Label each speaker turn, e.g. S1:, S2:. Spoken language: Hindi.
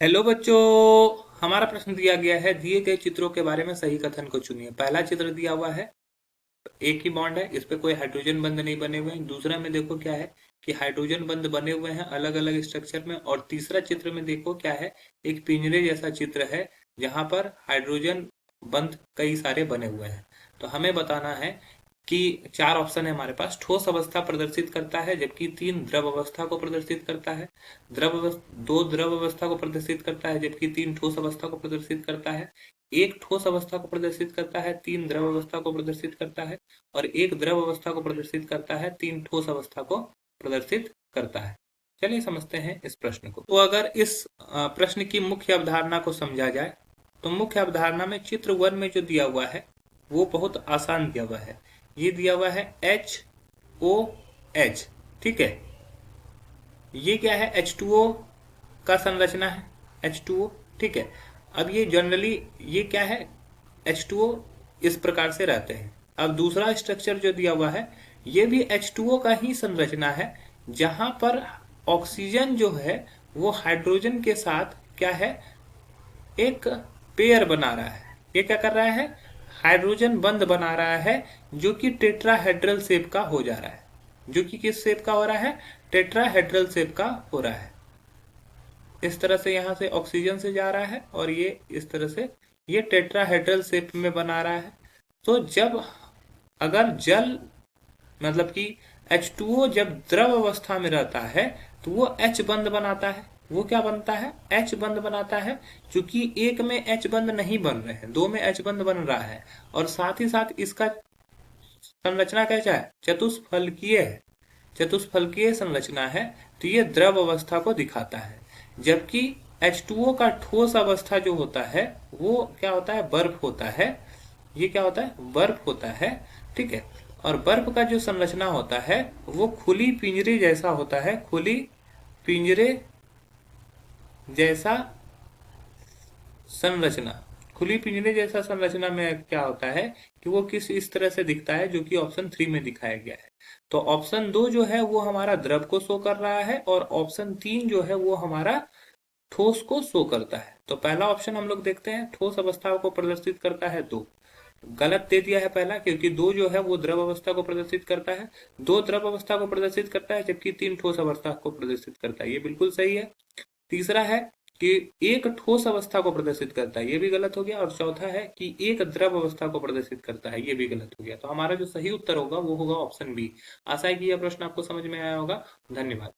S1: हेलो बच्चों। हमारा प्रश्न दिया गया है, दिए गए चित्रों के बारे में सही कथन को चुनिए। पहला चित्र दिया हुआ है, एक ही बॉन्ड है, इस पे कोई हाइड्रोजन बंध नहीं बने हुए हैं। दूसरा में देखो क्या है कि हाइड्रोजन बंध बने हुए हैं अलग अलग स्ट्रक्चर में। और तीसरा चित्र में देखो क्या है, एक पिंजरे जैसा चित्र है जहां पर हाइड्रोजन बंध कई सारे बने हुए हैं। तो हमें बताना है कि चार ऑप्शन है हमारे पास। ठोस अवस्था प्रदर्शित करता है, जबकि तीन द्रव अवस्था को प्रदर्शित करता है। दो द्रव अवस्था को प्रदर्शित करता है, जबकि तीन ठोस अवस्था को प्रदर्शित करता है। एक ठोस अवस्था को प्रदर्शित करता है, तीन द्रव अवस्था को प्रदर्शित करता है। और एक द्रव अवस्था को प्रदर्शित करता है, तीन ठोस अवस्था को प्रदर्शित करता है। चलिए समझते हैं इस प्रश्न को। तो अगर इस प्रश्न की मुख्य अवधारणा को समझा जाए तो मुख्य अवधारणा में चित्र 1 में जो दिया हुआ है वो बहुत आसान दिया हुआ है। ये दिया हुआ है HOH, ठीक है। ये क्या है, H2O का संरचना है, H2O, ठीक है। अब ये जनरली ये क्या है, H2O इस प्रकार से रहते हैं। अब दूसरा स्ट्रक्चर जो दिया हुआ है ये भी H2O का ही संरचना है, जहां पर ऑक्सीजन जो है वो हाइड्रोजन के साथ क्या है, एक पेयर बना रहा है। ये क्या कर रहा है, हाइड्रोजन बंध बना रहा है, जो कि टेट्राहेड्रल शेप का हो जा रहा है। जो कि किस शेप का हो रहा है, टेट्राहेड्रल शेप का हो रहा है। इस तरह से यहाँ से ऑक्सीजन से जा रहा है और ये इस तरह से ये टेट्राहेड्रल शेप में बना रहा है। तो जब अगर जल मतलब कि H2O जब द्रव अवस्था में रहता है तो वो H बंध बनाता है। वो क्या बनता है, H बंध बनाता है। चूंकि एक में H बंध नहीं बन रहे हैं, दो में H बंध बन रहा है। और साथ ही साथ इसका संरचना कैसा है, चतुष्फलकीय है। चतुष्फलकीय संरचना है, तो ये द्रव अवस्था को दिखाता है। जबकि H2O का ठोस अवस्था जो होता है वो क्या होता है, बर्फ होता है। ये क्या होता है, बर्फ होता है, ठीक है। और बर्फ का जो संरचना होता है वो खुली पिंजरे जैसा होता है, खुली पिंजरे जैसा संरचना। खुली पिंजरे जैसा संरचना में क्या होता है कि वो किस इस तरह से दिखता है, जो कि ऑप्शन 3 में दिखाया गया है। तो ऑप्शन 2 जो है वो हमारा द्रव को शो कर रहा है, और ऑप्शन 3 जो है वो हमारा ठोस को शो करता है। तो पहला ऑप्शन हम लोग देखते हैं, ठोस अवस्था को प्रदर्शित करता है दो। गलत दे दिया है पहला, क्योंकि दो जो है वो द्रव अवस्था को प्रदर्शित करता है। दो द्रव अवस्था को प्रदर्शित करता है, जबकि तीन ठोस अवस्था को प्रदर्शित करता है। ये बिल्कुल सही है। तीसरा है कि एक ठोस अवस्था को प्रदर्शित करता है, ये भी गलत हो गया। और चौथा है कि एक द्रव अवस्था को प्रदर्शित करता है, ये भी गलत हो गया। तो हमारा जो सही उत्तर होगा वो होगा ऑप्शन बी। आशा है कि यह प्रश्न आपको समझ में आया होगा। धन्यवाद।